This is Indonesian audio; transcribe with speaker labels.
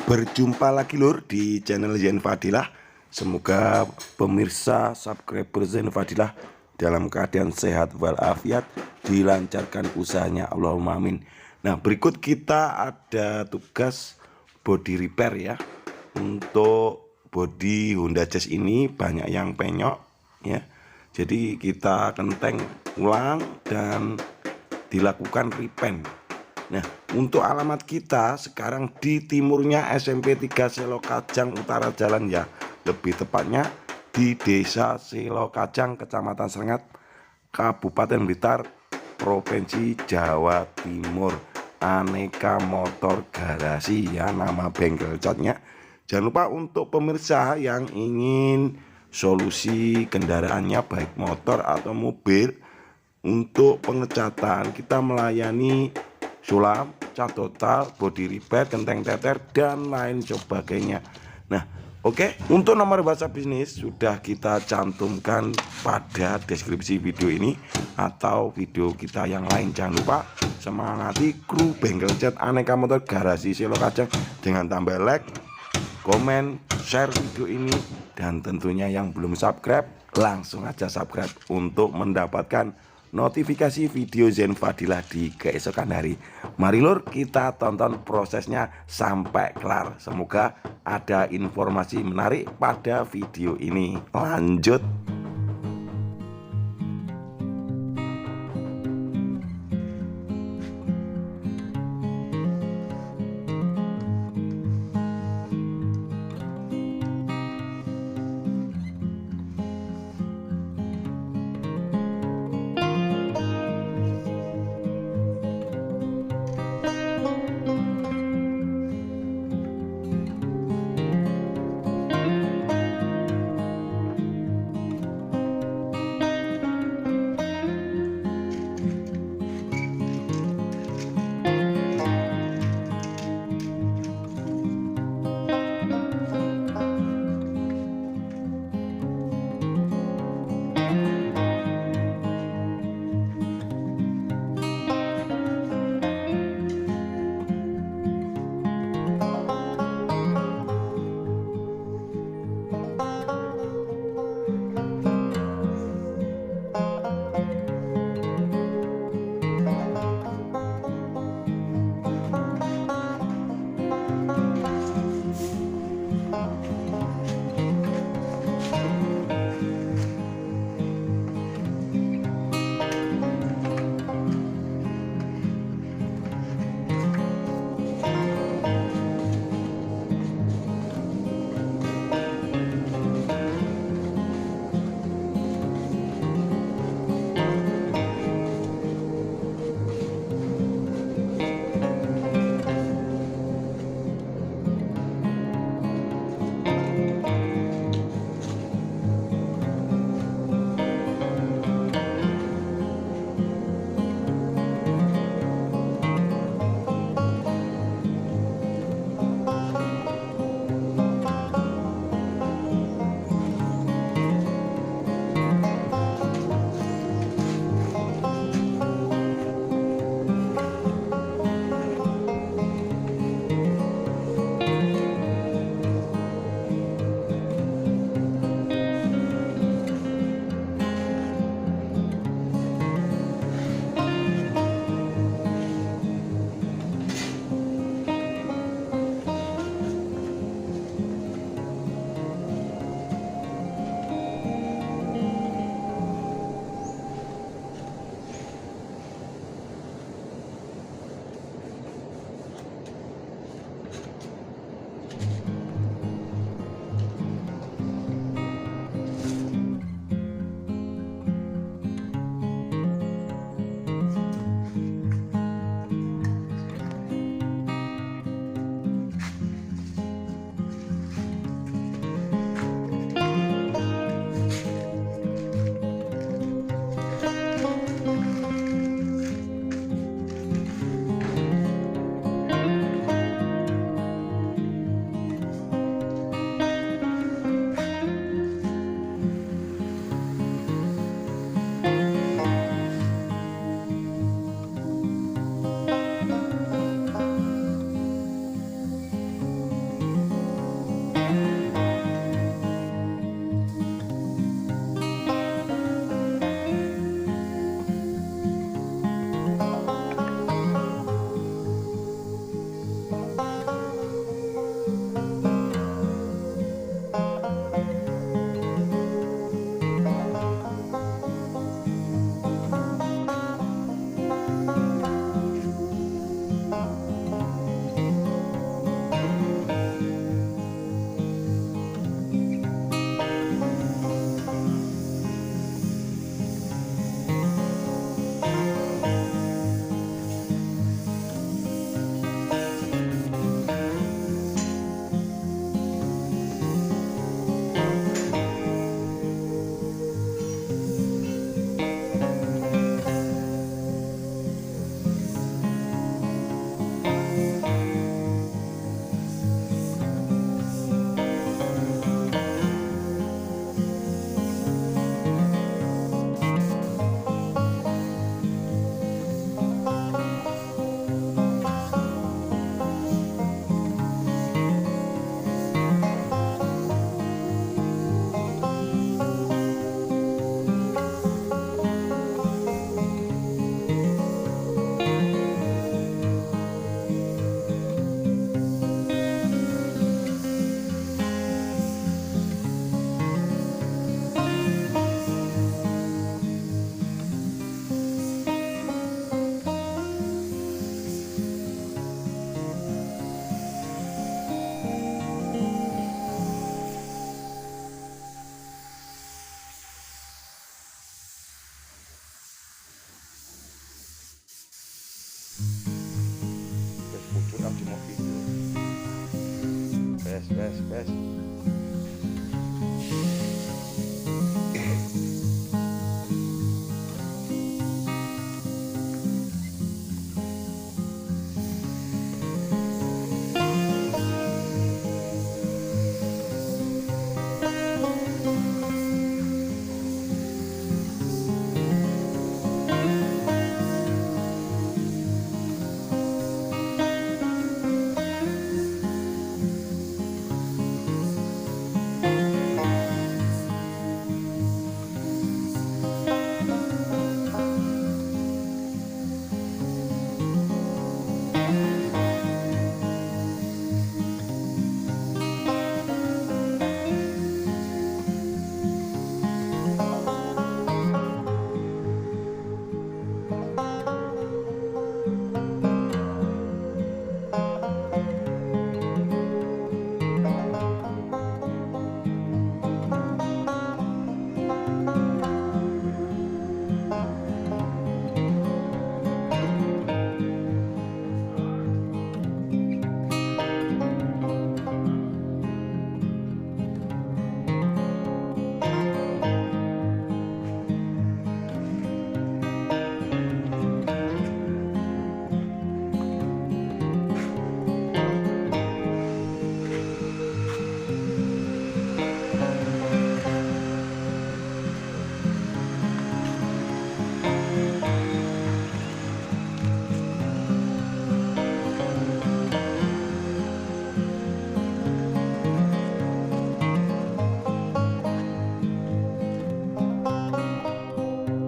Speaker 1: Berjumpa lagi lur di channel Zain Fadilah. Semoga pemirsa subscriber Zain Fadilah dalam keadaan sehat walafiat, dilancarkan usahanya, Allahumma amin. Nah, berikut kita ada tugas body repair ya. Untuk body Honda Jazz ini banyak yang penyok ya. Jadi kita kenteng ulang dan dilakukan repaint. Nah, untuk alamat kita sekarang di timurnya SMP 3 Selokajang Utara Jalan ya. Lebih tepatnya di Desa Selokajang, Kecamatan Serengat, Kabupaten Blitar, Provinsi Jawa Timur. Aneka Motor Garasi ya nama bengkel catnya. Jangan lupa untuk pemirsa yang ingin solusi kendaraannya baik motor atau mobil, untuk pengecatan kita melayani sulam, cat total, body repair, genteng teter, dan lain sebagainya. Nah, oke, untuk nomor WhatsApp bisnis sudah kita cantumkan pada deskripsi video ini atau video kita yang lain. Jangan lupa semangati kru bengkel cat Aneka Motor Garasi Selokajang dengan tambah like, komen, share video ini, dan tentunya yang belum subscribe langsung aja subscribe untuk mendapatkan notifikasi video Zain Fadilah di keesokan hari. Mari lur kita tonton prosesnya sampai kelar. Semoga ada informasi menarik pada video ini. Lanjut. bes.